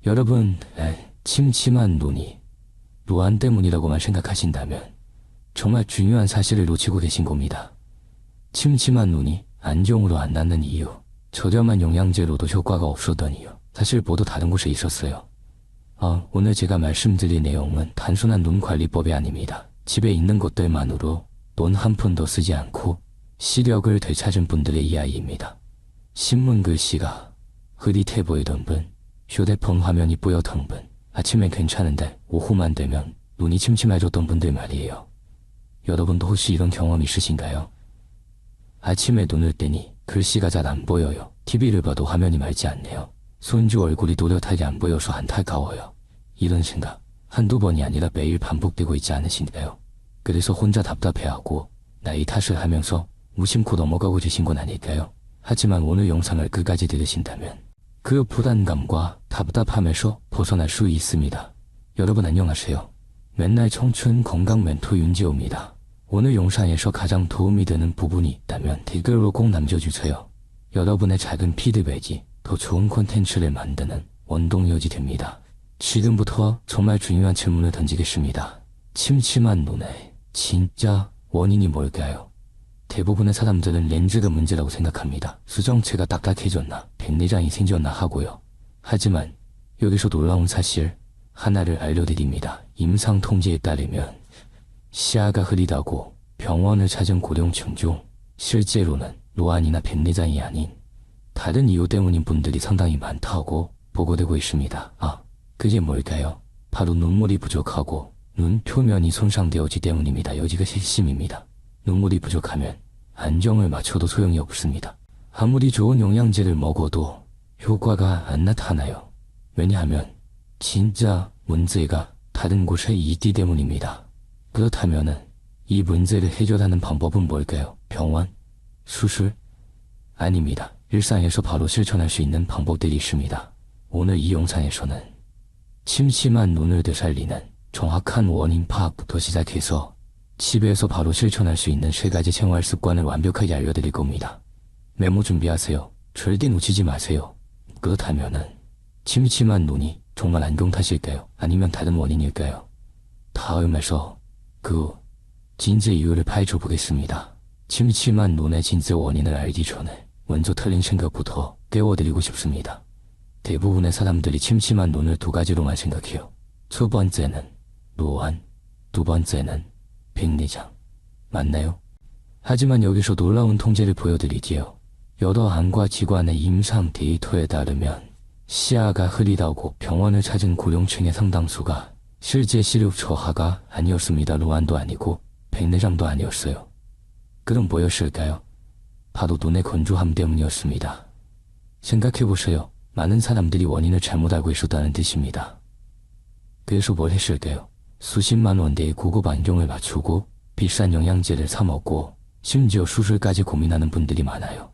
여러분, 침침한 눈이 노안 때문이라고만 생각하신다면 정말 중요한 사실을 놓치고 계신 겁니다. 침침한 눈이 안정으로 안 낫는 이유, 저렴한 영양제로도 효과가 없었던 이유, 사실 모두 다른 곳에 있었어요. 오늘 제가 말씀드릴 내용은 단순한 눈 관리법이 아닙니다. 집에 있는 것들만으로 돈 한 푼도 쓰지 않고 시력을 되찾은 분들의 이야기입니다. 신문 글씨가 흐릿해 보이던 분, 휴대폰 화면이 뿌옇던 분, 아침엔 괜찮은데 오후만 되면 눈이 침침해졌던 분들 말이에요. 여러분도 혹시 이런 경험 있으신가요? 아침에 눈을 떼니 글씨가 잘 안 보여요. TV를 봐도 화면이 맑지 않네요. 손주 얼굴이 또렷하게 안 보여서 안타까워요. 이런 생각 한두 번이 아니라 매일 반복되고 있지 않으신가요? 그래서 혼자 답답해하고 나이 탓을 하면서 무심코 넘어가고 계신 건 아닐까요? 하지만 오늘 영상을 끝까지 들으신다면 그 부담감과 답답함에서 벗어날 수 있습니다. 여러분 안녕하세요. 맨날 청춘 건강 멘토 윤지호입니다. 오늘 영상에서 가장 도움이 되는 부분이 있다면 댓글로 꼭 남겨주세요. 여러분의 작은 피드백이 더 좋은 콘텐츠를 만드는 원동력이 됩니다. 지금부터 정말 중요한 질문을 던지겠습니다. 침침한 눈의 진짜 원인이 뭘까요? 대부분의 사람들은 렌즈가 문제라고 생각합니다. 수정체가 딱딱해졌나, 백내장이 생겼나 하고요. 하지만 여기서 놀라운 사실 하나를 알려드립니다. 임상통계에 따르면 시야가 흐리다고 병원을 찾은 고령층 중 실제로는 노안이나 백내장이 아닌 다른 이유 때문인 분들이 상당히 많다고 보고되고 있습니다. 그게 뭘까요? 바로 눈물이 부족하고 눈 표면이 손상되었기 때문입니다. 여기가 핵심입니다. 눈물이 부족하면 안정을 맞춰도 소용이 없습니다. 아무리 좋은 영양제를 먹어도 효과가 안 나타나요. 왜냐하면 진짜 문제가 다른 곳에 있기 때문입니다. 그렇다면은 이 문제를 해결하는 방법은 뭘까요? 병원? 수술? 아닙니다. 일상에서 바로 실천할 수 있는 방법들이 있습니다. 오늘 이 영상에서는 침침한 눈을 되살리는 정확한 원인 파악부터 시작해서 집에서 바로 실천할 수 있는 3가지 생활 습관을 완벽하게 알려드릴 겁니다. 메모 준비하세요. 절대 놓치지 마세요. 그렇다면은 침침한 눈이 정말 안경 탓일까요? 아니면 다른 원인일까요? 다음에서 그 진짜 이유를 파헤쳐 보겠습니다. 침침한 눈의 진짜 원인을 알기 전에 먼저 틀린 생각부터 깨워드리고 싶습니다. 대부분의 사람들이 침침한 눈을 2가지로만 생각해요. 첫 번째는 노안, 두 번째는 백내장. 맞나요? 하지만 여기서 놀라운 통계를 보여드리지요. 여러 안과 기관의 임상 데이터에 따르면 시야가 흐리다고 병원을 찾은 고령층의 상당수가 실제 시력 저하가 아니었습니다. 노안도 아니고 백내장도 아니었어요. 그럼 뭐였을까요? 바로 눈의 건조함 때문이었습니다. 생각해보세요. 많은 사람들이 원인을 잘못 알고 있었다는 뜻입니다. 그래서 뭘 했을까요? 수십만 원대의 고급 안경을 맞추고 비싼 영양제를 사 먹고 심지어 수술까지 고민하는 분들이 많아요.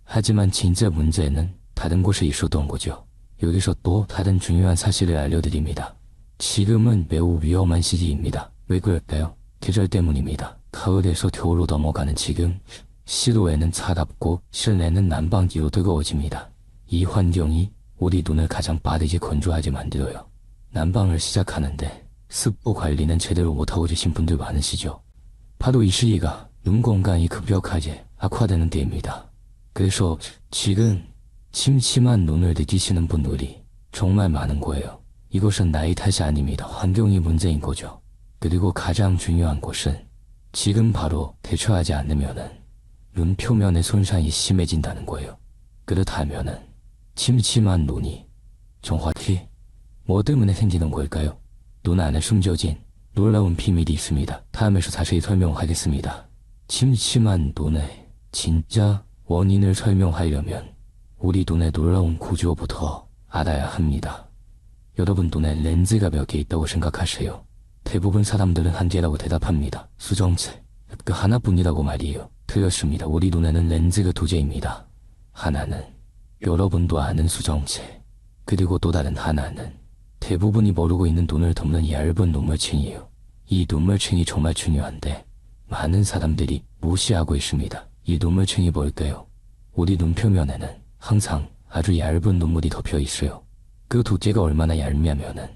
하지만 진짜 문제는 다른 곳에 있었던 거죠. 여기서 또 다른 중요한 사실을 알려드립니다. 지금은 매우 위험한 시기입니다. 왜 그럴까요? 계절 때문입니다. 가을에서 겨울로 넘어가는 지금 실외는 차갑고 실내는 난방기로 뜨거워집니다. 이 환경이 우리 눈을 가장 빠르게 건조하게 만들어요. 난방을 시작하는데 습도 관리는 제대로 못하고 계신 분들 많으시죠? 바로 이 시기가 눈 건강이 급격하게 악화되는 때입니다. 그래서 지금 침침한 눈을 느끼시는 분들이 정말 많은 거예요. 이것은 나이 탓이 아닙니다. 환경이 문제인 거죠. 그리고 가장 중요한 것은 지금 바로 대처하지 않으면은 눈 표면의 손상이 심해진다는 거예요. 그렇다면은 침침한 눈이 정확히 뭐 때문에 생기는 걸까요? 눈 안에 숨겨진 놀라운 비밀이 있습니다. 다음에서 자세히 설명하겠습니다. 침침한 눈의 진짜 원인을 설명하려면 우리 눈의 놀라운 구조부터 알아야 합니다. 여러분 눈에 렌즈가 몇 개 있다고 생각하세요. 대부분 사람들은 한 개라고 대답합니다. 수정체, 그 하나뿐이라고 말이에요. 틀렸습니다. 우리 눈에는 렌즈가 2개입니다. 하나는 여러분도 아는 수정체, 그리고 또 다른 하나는 대부분이 모르고 있는 눈을 덮는 얇은 눈물층이에요. 이 눈물층이 정말 중요한데 많은 사람들이 무시하고 있습니다. 이 눈물층이 뭘까요? 우리 눈 표면에는 항상 아주 얇은 눈물이 덮여 있어요. 그 두께가 얼마나 얇냐면은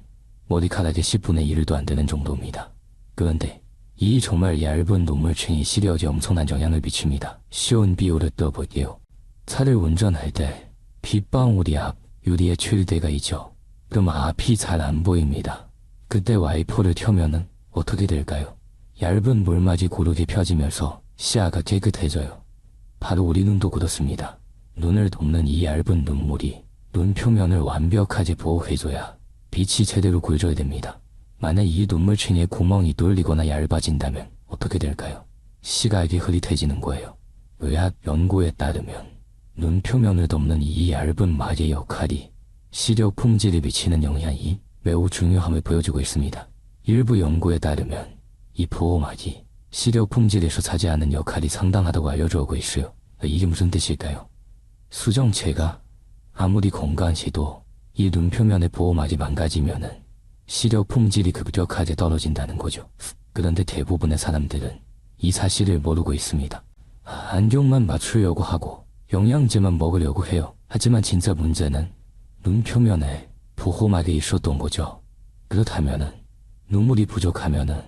머리카락의 10분의 1도 안 되는 정도입니다. 그런데 이 정말 얇은 눈물층이 시력에 엄청난 영향을 미칩니다. 쉬운 비유를 떠볼게요. 차를 운전할 때 빗방울이 앞 유리에 칠 때가 있죠. 그럼 앞이 잘 안 보입니다. 그때 와이퍼를 켜면은 어떻게 될까요? 얇은 물막이 고르게 펴지면서 시야가 깨끗해져요. 바로 우리 눈도 그렇습니다. 눈을 덮는 이 얇은 눈물이 눈 표면을 완벽하게 보호해줘야 빛이 제대로 굴져야 됩니다. 만약 이 눈물층에 구멍이 뚫리거나 얇아진다면 어떻게 될까요? 시각이 흐릿해지는 거예요. 의학 연구에 따르면 눈 표면을 덮는 이 얇은 막의 역할이 시력 품질에 미치는 영향이 매우 중요함을 보여주고 있습니다. 일부 연구에 따르면 이 보호막이 시력 품질에서 차지하는 역할이 상당하다고 알려져 오고 있어요. 이게 무슨 뜻일까요? 수정체가 아무리 건강해도 이 눈 표면의 보호막이 망가지면은 시력 품질이 급격하게 떨어진다는 거죠. 그런데 대부분의 사람들은 이 사실을 모르고 있습니다. 안경만 맞추려고 하고 영양제만 먹으려고 해요. 하지만 진짜 문제는 눈 표면에 보호막이 있었던 거죠. 그렇다면은 눈물이 부족하면은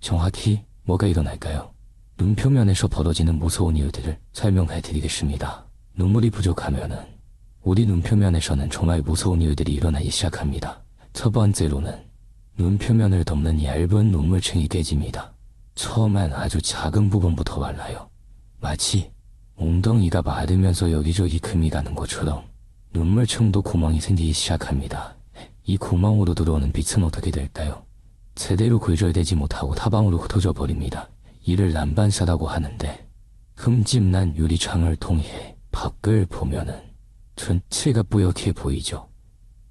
정확히 뭐가 일어날까요? 눈 표면에서 벌어지는 무서운 일들을 설명해 드리겠습니다. 눈물이 부족하면은 우리 눈 표면에서는 정말 무서운 일들이 일어나기 시작합니다. 첫 번째로는 눈 표면을 덮는 얇은 눈물층이 깨집니다. 처음엔 아주 작은 부분부터 말라요. 마치 엉덩이가 마르면서 여기저기 금이 가는 것처럼 눈물층도 구멍이 생기기 시작합니다. 이 구멍으로 들어오는 빛은 어떻게 될까요? 제대로 굴절되지 못하고 타방으로 흩어져 버립니다. 이를 난반사라고 하는데 흠집난 유리창을 통해 밖을 보면은 전체가 뿌옇게 보이죠.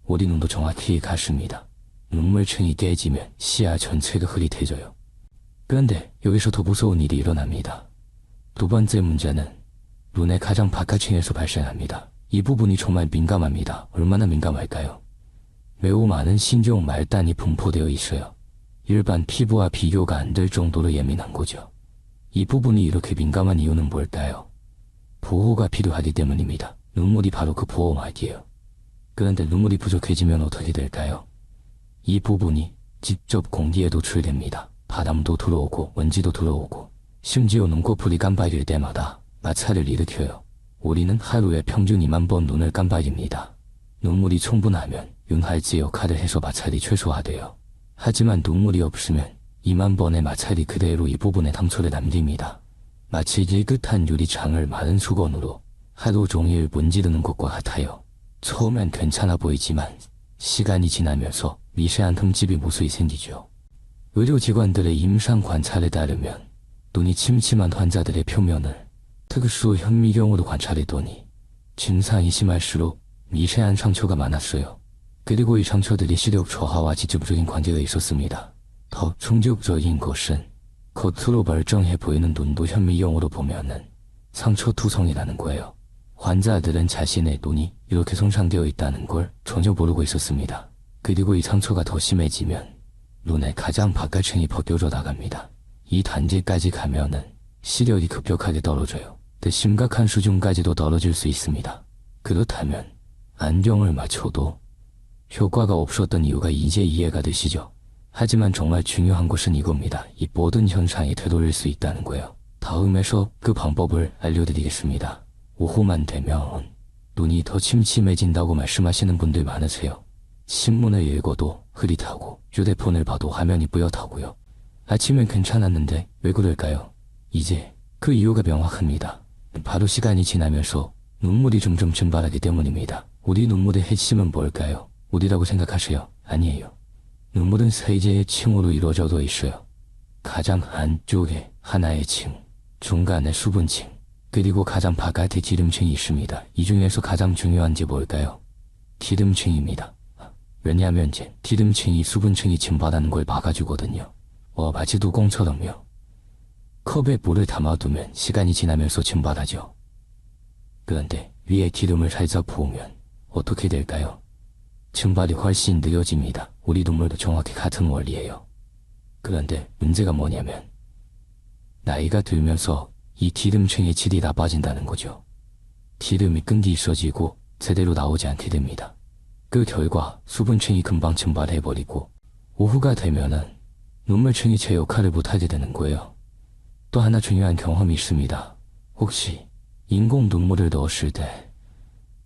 우리 눈도 정확히 같습니다. 눈물층이 깨지면 시야 전체가 흐릿해져요. 그런데 여기서 더 무서운 일이 일어납니다. 두 번째 문제는 눈의 가장 바깥층에서 발생합니다. 이 부분이 정말 민감합니다. 얼마나 민감할까요? 매우 많은 신종 말단이 분포되어 있어요. 일반 피부와 비교가 안 될 정도로 예민한 거죠. 이 부분이 이렇게 민감한 이유는 뭘까요? 보호가 필요하기 때문입니다. 눈물이 바로 그 보호막이에요. 그런데 눈물이 부족해지면 어떻게 될까요? 이 부분이 직접 공기에 노출됩니다. 바람도 들어오고 먼지도 들어오고 심지어 눈꺼풀이 깜빡일 때마다 마찰을 일으켜요. 우리는 하루에 평균 2만 번 눈을 깜빡입니다. 눈물이 충분하면 윤활제 역할을 해서 마찰이 최소화돼요. 하지만 눈물이 없으면 2만 번의 마찰이 그대로 이 부분에 상처를 남깁니다. 마치 깨끗한 유리창을 마른 수건으로 하루 종일 문지르는 것과 같아요. 처음엔 괜찮아 보이지만 시간이 지나면서 미세한 흠집이 무수히 생기죠. 의료기관들의 임상 관찰에 따르면 눈이 침침한 환자들의 표면을 특수 현미경으로 관찰했더니 증상이 심할수록 미세한 상처가 많았어요. 그리고 이 상처들이 시력 저하와 직접적인 관계가 있었습니다. 더 충격적인 것은 겉으로 멀쩡해 보이는 눈도 현미경으로 보면은 상처 투성이라는 거예요. 환자들은 자신의 눈이 이렇게 손상되어 있다는 걸 전혀 모르고 있었습니다. 그리고 이 상처가 더 심해지면 눈의 가장 바깥층이 벗겨져 나갑니다. 이 단계까지 가면은 시력이 급격하게 떨어져요. 더 심각한 수준까지도 떨어질 수 있습니다. 그렇다면 안경을 맞춰도 효과가 없었던 이유가 이제 이해가 되시죠? 하지만 정말 중요한 것은 이겁니다. 이 모든 현상이 되돌릴 수 있다는 거예요. 다음에서 그 방법을 알려드리겠습니다. 오후만 되면 눈이 더 침침해진다고 말씀하시는 분들 많으세요. 신문을 읽어도 흐릿하고 휴대폰을 봐도 화면이 뿌옇다고요. 아침엔 괜찮았는데 왜 그럴까요? 이제 그 이유가 명확합니다. 바로 시간이 지나면서 눈물이 점점 증발하기 때문입니다. 우리 눈물의 핵심은 뭘까요? 우리라고 생각하세요? 아니에요. 눈물은 세 개의 층으로 이루어져 있어요. 가장 안쪽에 하나의 층, 중간에 수분층, 그리고 가장 바깥에 기름층이 있습니다. 이 중에서 가장 중요한 게 뭘까요? 기름층입니다. 왜냐하면 이제 기름층이 수분층이 증발하는 걸 막아주거든요. 마치 뚜껑처럼요. 컵에 물을 담아두면 시간이 지나면서 증발하죠. 그런데 위에 기름을 살짝 부으면 어떻게 될까요? 증발이 훨씬 느려집니다. 우리 눈물도 정확히 같은 원리예요. 그런데 문제가 뭐냐면 나이가 들면서 이 기름층의 질이 나빠진다는 거죠. 기름이 끈기 있어지고 제대로 나오지 않게 됩니다. 그 결과 수분층이 금방 증발해버리고 오후가 되면은 눈물층이 제 역할을 못하게 되는 거예요. 또 하나 중요한 경험이 있습니다. 혹시 인공 눈물을 넣었을 때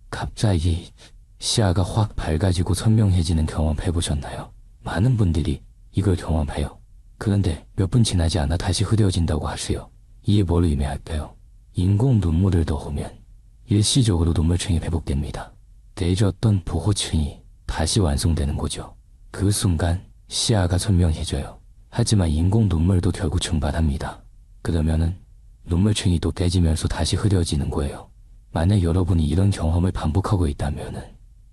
갑자기 시야가 확 밝아지고 선명해지는 경험 해보셨나요? 많은 분들이 이걸 경험해요. 그런데 몇 분 지나지 않아 다시 흐려진다고 하세요. 이게 뭘 의미할까요? 인공 눈물을 넣으면 일시적으로 눈물층이 회복됩니다. 내줬던 보호층이 다시 완성되는 거죠. 그 순간 시야가 선명해져요. 하지만 인공 눈물도 결국 증발합니다. 그러면은 눈물층이 또 깨지면서 다시 흐려지는 거예요. 만약 여러분이 이런 경험을 반복하고 있다면은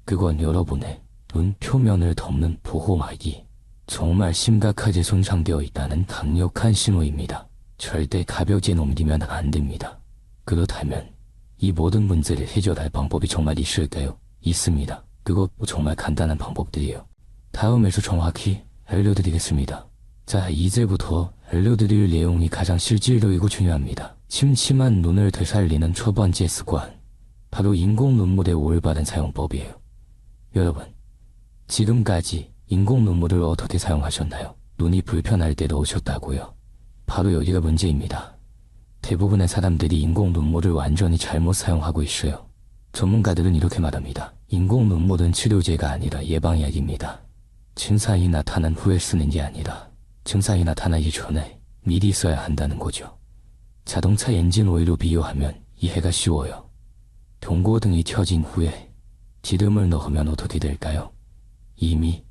그건 여러분의 눈 표면을 덮는 보호막이 정말 심각하게 손상되어 있다는 강력한 신호입니다. 절대 가볍게 넘기면 안 됩니다. 그렇다면 이 모든 문제를 해결할 방법이 정말 있을까요? 있습니다. 그것도 정말 간단한 방법들이에요. 다음에서 정확히 알려드리겠습니다. 자, 이제부터 알려드릴 내용이 가장 실질적이고 중요합니다. 침침한 눈을 되살리는 첫 번째 습관, 바로 인공 눈물의 올바른 사용법이에요. 여러분, 지금까지 인공 눈물을 어떻게 사용하셨나요? 눈이 불편할 때 넣으셨다고요? 바로 여기가 문제입니다. 대부분의 사람들이 인공 눈물을 완전히 잘못 사용하고 있어요. 전문가들은 이렇게 말합니다. 인공 눈물은 치료제가 아니라 예방약입니다. 증상이 나타난 후에 쓰는 게 아니라 증상이 나타나기 전에 미리 써야 한다는 거죠. 자동차 엔진 오일로 비유하면 이해가 쉬워요. 경고등이 켜진 후에 기름을 넣으면 어떻게 될까요? 이미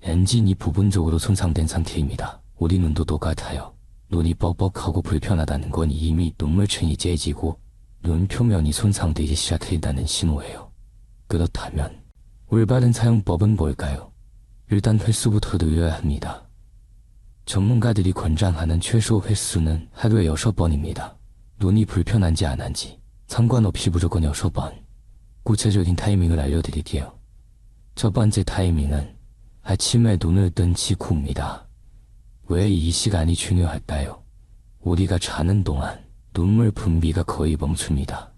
엔진이 부분적으로 손상된 상태입니다. 우리 눈도 똑같아요. 눈이 뻑뻑하고 불편하다는 건 이미 눈물층이 째지고 눈 표면이 손상되기 시작했다는 신호예요. 그렇다면 올바른 사용법은 뭘까요? 일단 횟수부터 늘려야 합니다. 전문가들이 권장하는 최소 횟수는 하루에 6번입니다. 눈이 불편한지 안 한지 상관없이 무조건 6번. 구체적인 타이밍을 알려드릴게요. 첫 번째 타이밍은 아침에 눈을 뜬 직후입니다. 왜 이 시간이 중요할까요? 우리가 자는 동안 눈물 분비가 거의 멈춥니다.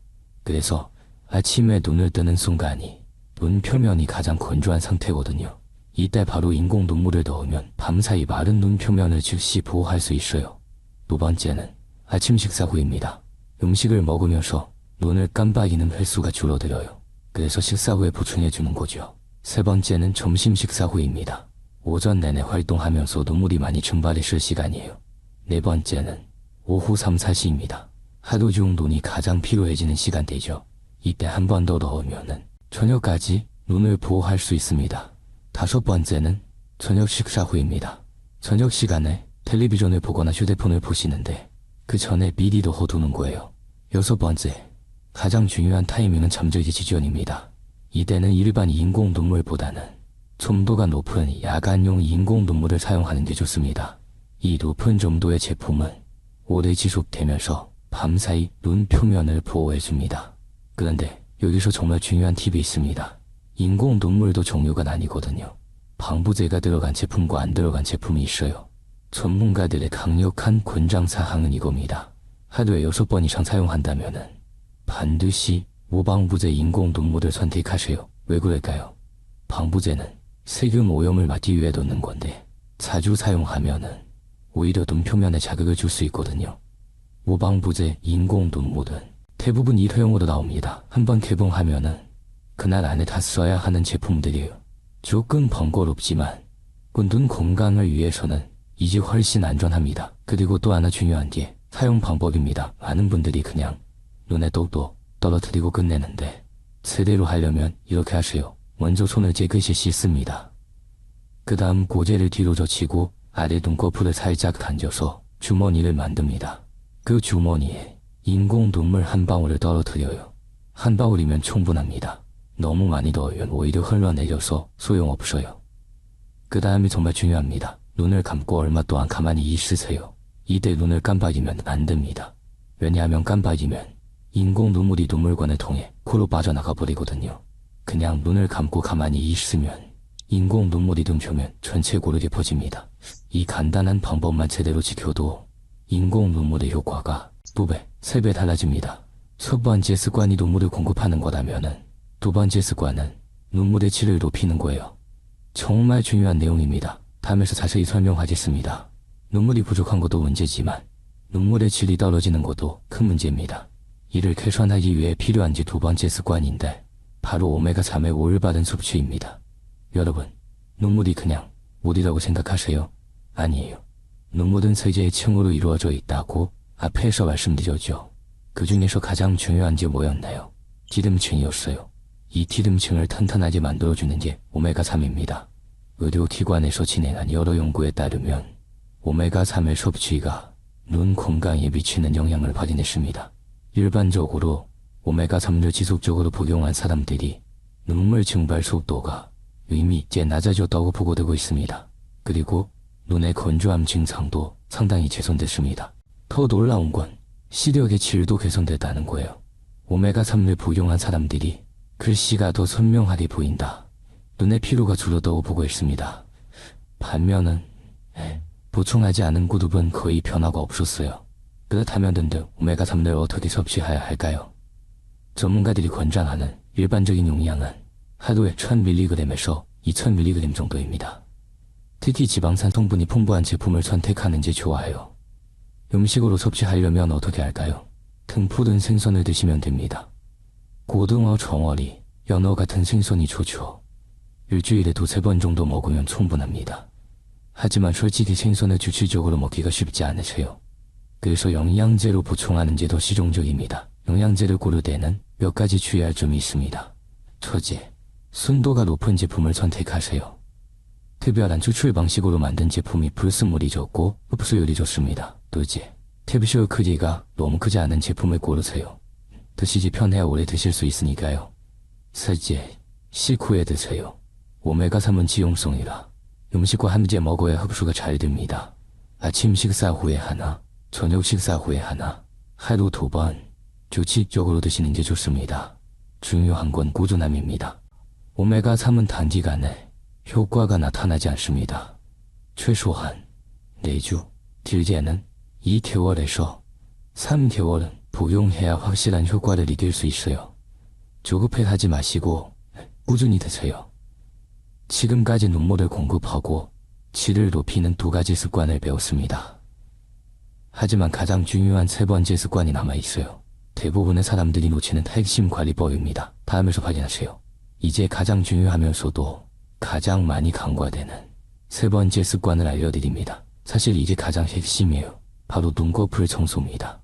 그래서 아침에 눈을 뜨는 순간이 눈 표면이 가장 건조한 상태거든요. 이때 바로 인공 눈물을 넣으면 밤사이 마른 눈 표면을 즉시 보호할 수 있어요. 두 번째는 아침 식사 후입니다. 음식을 먹으면서 눈을 깜빡이는 횟수가 줄어들어요. 그래서 식사 후에 보충해주는 거죠. 세 번째는 점심 식사 후입니다. 오전 내내 활동하면서 눈물이 많이 증발했을 시간이에요. 네 번째는 오후 3, 4시입니다. 하루 중 눈이 가장 피로해지는 시간대죠. 이때 한 번 더 넣으면은 저녁까지 눈을 보호할 수 있습니다. 다섯 번째는 저녁 식사 후입니다. 저녁 시간에 텔레비전을 보거나 휴대폰을 보시는데 그 전에 미리 넣어두는 거예요. 여섯 번째, 가장 중요한 타이밍은 잠들기 직전입니다. 이때는 일반 인공 눈물보다는 점도가 높은 야간용 인공 눈물을 사용하는 게 좋습니다. 이 높은 점도의 제품은 오래 지속되면서 밤사이 눈 표면을 보호해줍니다. 그런데 여기서 정말 중요한 팁이 있습니다. 인공 눈물도 종류가 나뉘거든요. 방부제가 들어간 제품과 안 들어간 제품이 있어요. 전문가들의 강력한 권장사항은 이겁니다. 하루에 6번 이상 사용한다면은 반드시 무방부제 인공 눈물을 선택하세요. 왜 그럴까요? 방부제는 세균 오염을 막기 위해 넣는 건데 자주 사용하면은 오히려 눈 표면에 자극을 줄 수 있거든요. 무방부제 인공 눈물은 대부분 일회용으로 나옵니다. 한번 개봉하면은 그날 안에 다 써야 하는 제품들이에요. 조금 번거롭지만 그 눈 건강을 위해서는 이제 훨씬 안전합니다. 그리고 또 하나 중요한 게 사용 방법입니다. 많은 분들이 그냥 눈에 똑똑 떨어뜨리고 끝내는데 제대로 하려면 이렇게 하세요. 먼저 손을 깨끗이 씻습니다. 그 다음 고개를 뒤로 젖히고 아래 눈꺼풀을 살짝 당겨서 주머니를 만듭니다. 그 주머니에 인공 눈물 한 방울을 떨어뜨려요. 한 방울이면 충분합니다. 너무 많이 넣으면 오히려 흘러내려서 소용없어요. 그 다음이 정말 중요합니다. 눈을 감고 얼마 동안 가만히 있으세요. 이때 눈을 깜빡이면 안 됩니다. 왜냐하면 깜빡이면 인공 눈물이 눈물관을 통해 코로 빠져나가 버리거든요. 그냥 눈을 감고 가만히 있으면 인공 눈물이 눈 표면 전체에 고르게 퍼집니다. 이 간단한 방법만 제대로 지켜도 인공 눈물의 효과가 2배, 3배 달라집니다. 첫 번째 습관이 눈물을 공급하는 거라면은 두 번째 습관은 눈물의 질을 높이는 거예요. 정말 중요한 내용입니다. 다음에서 자세히 설명하겠습니다. 눈물이 부족한 것도 문제지만 눈물의 질이 떨어지는 것도 큰 문제입니다. 이를 개선하기 위해 필요한 두 번째 습관인데 바로 오메가3의 올바른 섭취입니다. 여러분, 눈물이 그냥 물이라고 생각하세요? 아니에요. 눈물은 세 개의 층으로 이루어져 있다고 앞에서 말씀드렸죠. 그 중에서 가장 중요한 게 뭐였나요? 기름층이었어요. 이 기름층을 튼튼하게 만들어주는 게 오메가3입니다. 의료기관에서 진행한 여러 연구에 따르면 오메가3의 섭취가 눈 건강에 미치는 영향을 확인했습니다. 일반적으로 오메가3를 지속적으로 복용한 사람들이 눈물 증발 속도가 의미 있게 낮아졌다고 보고되고 있습니다. 그리고 눈의 건조함 증상도 상당히 개선됐습니다. 더 놀라운 건 시력의 질도 개선됐다는 거예요. 오메가3를 복용한 사람들이 글씨가 더 선명하게 보인다. 눈의 피로가 줄었다고 보고했습니다. 반면은 보충하지 않은 그룹은 거의 변화가 없었어요. 그렇다면 등등 오메가3를 어떻게 섭취해야 할까요? 전문가들이 권장하는 일반적인 용량은 하루에 1000mg에서 2000mg 정도입니다. 특히 지방산 성분이 풍부한 제품을 선택하는 게 좋아요. 음식으로 섭취하려면 어떻게 할까요? 등푸른 생선을 드시면 됩니다. 고등어, 정어리, 연어 같은 생선이 좋죠. 일주일에 2-3번 정도 먹으면 충분합니다. 하지만 솔직히 생선을 주기적으로 먹기가 쉽지 않으세요. 그래서 영양제로 보충하는 게 더 실용적입니다. 영양제를 고를 때는 몇 가지 주의할 점이 있습니다. 첫째, 순도가 높은 제품을 선택하세요. 특별한 추출 방식으로 만든 제품이 불순물이 적고 흡수율이 좋습니다. 둘째, 캡슐 크기가 너무 크지 않은 제품을 고르세요. 드시기 편해야 오래 드실 수 있으니까요. 셋째, 식후에 드세요. 오메가3은 지용성이라 음식과 함께 먹어야 흡수가 잘 됩니다. 아침 식사 후에 하나, 저녁 식사 후에 하나, 하루 2번 규칙적으로 드시는 게 좋습니다. 중요한 건 꾸준함입니다. 오메가3은 단기간에 효과가 나타나지 않습니다. 최소한 4주, 길게는 2개월에서 3개월은 복용해야 확실한 효과를 이길 수 있어요. 조급해하지 마시고 꾸준히 드세요. 지금까지 눈물을 공급하고 질을 높이는 2가지 습관을 배웠습니다. 하지만 가장 중요한 3번째 습관이 남아있어요. 대부분의 사람들이 놓치는 핵심 관리법입니다. 다음에서 확인하세요. 이제 가장 중요하면서도 가장 많이 간과되는 3번째 습관을 알려드립니다. 사실 이게 가장 핵심이에요. 바로 눈꺼풀 청소입니다.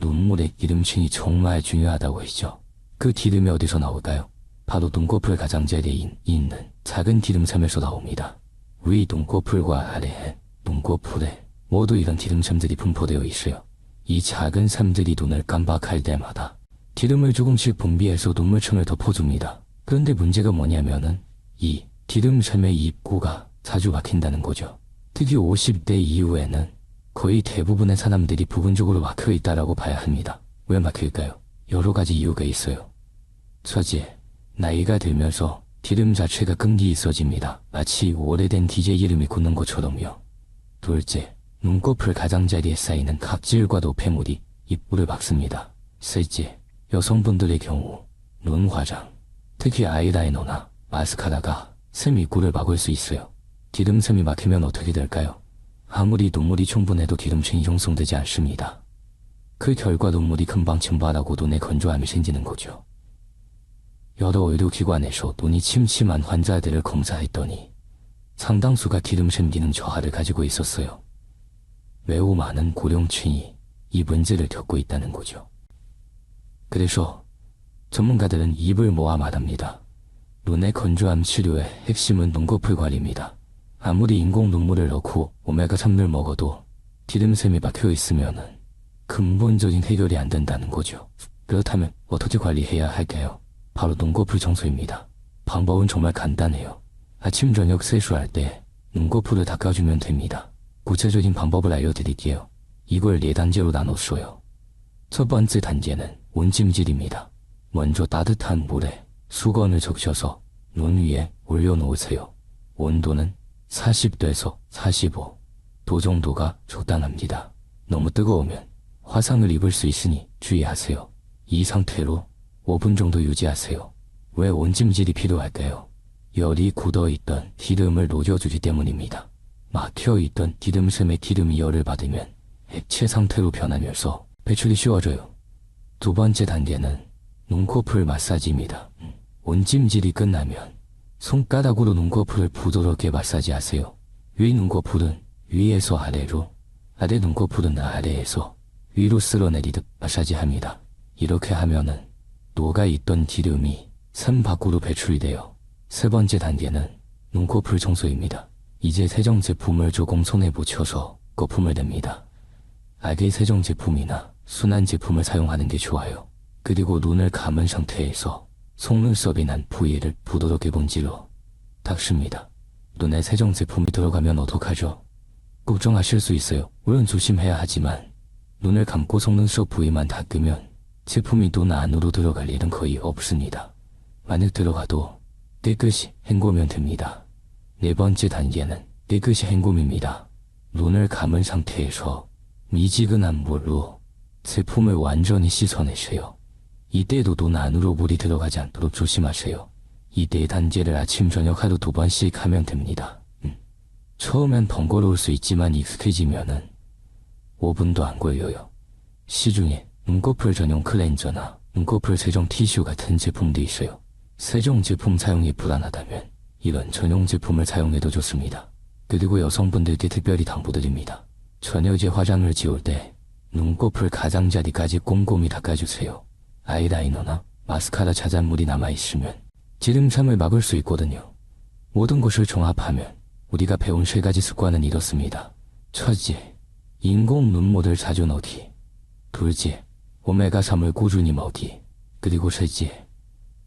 눈물의 기름층이 정말 중요하다고 했죠. 그 기름이 어디서 나올까요? 바로 눈꺼풀 가장자리에 있는 작은 기름샘에서 나옵니다. 위 눈꺼풀과 아래 눈꺼풀에 모두 이런 기름샘들이 분포되어 있어요. 이 작은 샘들이 눈을 깜박할 때마다 기름을 조금씩 분비해서 눈물층을 덮어줍니다. 그런데 문제가 뭐냐면은 이 기름샘의 입구가 자주 막힌다는 거죠. 특히 50대 이후에는 거의 대부분의 사람들이 부분적으로 막혀 있다라고 봐야 합니다. 왜 막힐까요? 여러 가지 이유가 있어요. 첫째, 나이가 들면서 기름 자체가 끈기 있어집니다. 마치 오래된 디젤 기름이 굳는 것처럼요. 둘째, 눈꺼풀 가장자리에 쌓이는 각질과 노폐물이 입구를 막습니다. 셋째, 여성분들의 경우 눈 화장, 특히 아이라이너나 마스카라가 샘 입구를 막을 수 있어요. 기름샘이 막히면 어떻게 될까요? 아무리 눈물이 충분해도 기름층이 형성되지 않습니다. 그 결과 눈물이 금방 증발하고 눈에 건조함이 생기는 거죠. 여러 의료기관에서 눈이 침침한 환자들을 검사했더니 상당수가 기름샘 기능 저하를 가지고 있었어요. 매우 많은 고령층이 이 문제를 겪고 있다는 거죠. 그래서 전문가들은 입을 모아 말합니다. 눈의 건조함 치료의 핵심은 눈꺼풀 관리입니다. 아무리 인공 눈물을 넣고 오메가3를 먹어도 기름샘이 박혀 있으면 근본적인 해결이 안 된다는 거죠. 그렇다면 어떻게 관리해야 할까요? 바로 눈꺼풀 청소입니다. 방법은 정말 간단해요. 아침 저녁 세수할 때 눈꺼풀을 닦아주면 됩니다. 구체적인 방법을 알려드릴게요. 이걸 4단계로 나눴어요. 첫 번째 단계는 온찜질입니다. 먼저 따뜻한 물에 수건을 적셔서 눈 위에 올려놓으세요. 온도는 40도에서 45도 정도가 적당합니다. 너무 뜨거우면 화상을 입을 수 있으니 주의하세요. 이 상태로 5분 정도 유지하세요. 왜 온찜질이 필요할까요? 열이 굳어있던 기름을 녹여주기 때문입니다. 막혀있던 기름샘의 기름이 열을 받으면 액체 상태로 변하면서 배출이 쉬워져요. 두 번째 단계는 눈꺼풀 마사지입니다. 온찜질이 끝나면 손가락으로 눈꺼풀을 부드럽게 마사지하세요. 위 눈꺼풀은 위에서 아래로, 아래 눈꺼풀은 아래에서 위로 쓸어내리듯 마사지합니다. 이렇게 하면은 녹아있던 기름이 샘 밖으로 배출이 돼요. 세 번째 단계는 눈꺼풀 청소입니다. 이제 세정 제품을 조금 손에 묻혀서 거품을 냅니다. 알갱이 세정 제품이나 순한 제품을 사용하는 게 좋아요. 그리고 눈을 감은 상태에서 속눈썹이 난 부위를 부드럽게 문질러 닦습니다. 눈에 세정 제품이 들어가면 어떡하죠? 걱정하실 수 있어요. 물론 조심해야 하지만 눈을 감고 속눈썹 부위만 닦으면 제품이 눈 안으로 들어갈 일은 거의 없습니다. 만약 들어가도 깨끗이 헹구면 됩니다. 네 번째 단계는 깨끗이 헹굼입니다. 눈을 감은 상태에서 미지근한 물로 제품을 완전히 씻어내세요. 이때도 눈 안으로 물이 들어가지 않도록 조심하세요. 이 네 단계를 아침 저녁 하루 2번씩 하면 됩니다. 처음엔 번거로울 수 있지만 익숙해지면은 5분도 안 걸려요. 시중에 눈꺼풀 전용 클렌저나 눈꺼풀 세정 티슈 같은 제품도 있어요. 세정 제품 사용이 불안하다면 이런 전용 제품을 사용해도 좋습니다. 그리고 여성분들께 특별히 당부드립니다. 저녁에 화장을 지울 때 눈꺼풀 가장자리까지 꼼꼼히 닦아주세요. 아이라이너나 마스카라 자잘물이 남아있으면 기름참을 막을 수 있거든요. 모든 것을 종합하면 우리가 배운 3가지 습관은 이렇습니다. 첫째, 인공 눈물을 자주 넣기. 둘째, 오메가3을 꾸준히 먹기. 그리고 셋째,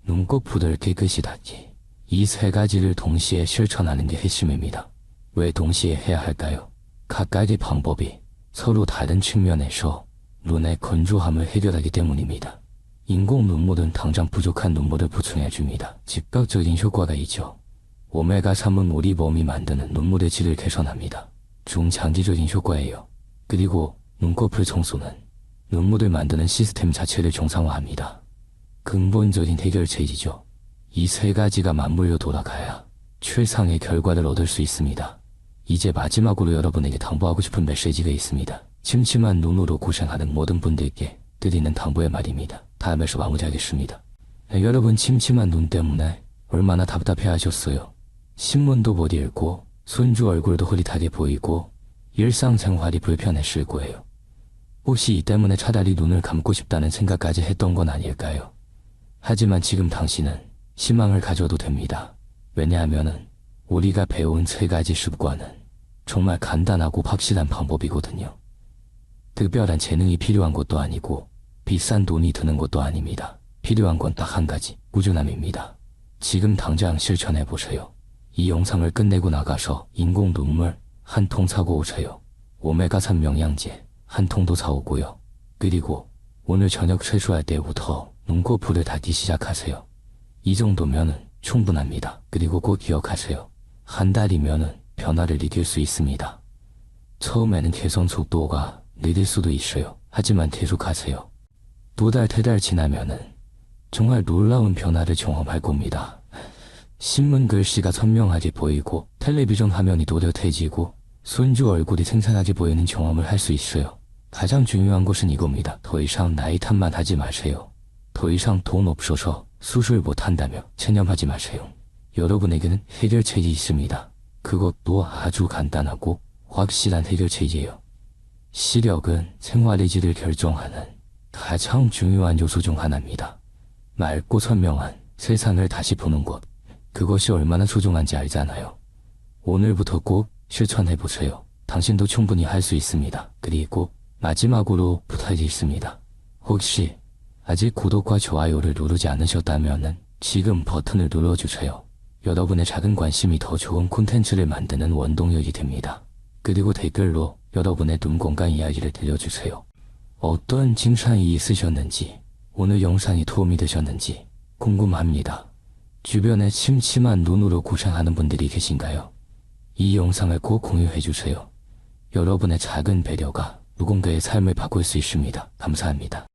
눈꺼풀을 깨끗이 닦기. 이 3가지를 동시에 실천하는 게 핵심입니다. 왜 동시에 해야 할까요? 각각의 방법이 서로 다른 측면에서 눈의 건조함을 해결하기 때문입니다. 인공 눈물은 당장 부족한 눈물을 보충해줍니다. 즉각적인 효과가 있죠. 오메가3은 우리 몸이 만드는 눈물의 질을 개선합니다. 중장기적인 효과예요. 그리고 눈꺼풀 청소는 눈물을 만드는 시스템 자체를 정상화합니다. 근본적인 해결책이죠. 이 3가지가 맞물려 돌아가야 최상의 결과를 얻을 수 있습니다. 이제 마지막으로 여러분에게 당부하고 싶은 메시지가 있습니다. 침침한 눈으로 고생하는 모든 분들께 드리는 당부의 말입니다. 다음에서 마무리하겠습니다. 여러분 침침한 눈 때문에 얼마나 답답해하셨어요. 신문도 못 읽고 손주 얼굴도 흐릿하게 보이고 일상생활이 불편했을 거예요. 혹시 이 때문에 차라리 눈을 감고 싶다는 생각까지 했던 건 아닐까요? 하지만 지금 당신은 희망을 가져도 됩니다. 왜냐하면은 우리가 배운 3가지 습관은 정말 간단하고 확실한 방법이거든요. 특별한 재능이 필요한 것도 아니고 비싼 돈이 드는 것도 아닙니다. 필요한 건 딱 한 가지, 꾸준함입니다. 지금 당장 실천해보세요. 이 영상을 끝내고 나가서 인공 눈물 한 통 사고 오세요. 오메가3 영양제 한 통도 사오고요. 그리고 오늘 저녁 세수할 때부터 눈꺼풀을 닦기 시작하세요. 이 정도면은 충분합니다. 그리고 꼭 기억하세요. 한 달이면은 변화를 느낄 수 있습니다. 처음에는 개선 속도가 느릴 수도 있어요. 하지만 계속하세요. 2달, 3달 지나면은 정말 놀라운 변화를 경험할 겁니다. 신문 글씨가 선명하게 보이고 텔레비전 화면이 또렷해지고 손주 얼굴이 생생하게 보이는 경험을 할 수 있어요. 가장 중요한 것은 이겁니다. 더 이상 나이 탓만 하지 마세요. 더 이상 돈 없어서 수술 못한다며 체념하지 마세요. 여러분에게는 해결책이 있습니다. 그것도 아주 간단하고 확실한 해결책이에요. 시력은 생활의 질을 결정하는 가장 중요한 요소 중 하나입니다. 맑고 선명한 세상을 다시 보는 것, 그것이 얼마나 소중한지 알잖아요. 오늘부터 꼭 실천해보세요. 당신도 충분히 할 수 있습니다. 그리고 마지막으로 부탁이 있습니다. 혹시 아직 구독과 좋아요를 누르지 않으셨다면 지금 버튼을 눌러주세요. 여러분의 작은 관심이 더 좋은 콘텐츠를 만드는 원동력이 됩니다. 그리고 댓글로 여러분의 눈 건강 이야기를 들려주세요. 어떤 증상이 있으셨는지, 오늘 영상이 도움이 되셨는지 궁금합니다. 주변에 침침한 눈으로 고생하는 분들이 계신가요? 이 영상을 꼭 공유해주세요. 여러분의 작은 배려가 누군가의 삶을 바꿀 수 있습니다. 감사합니다.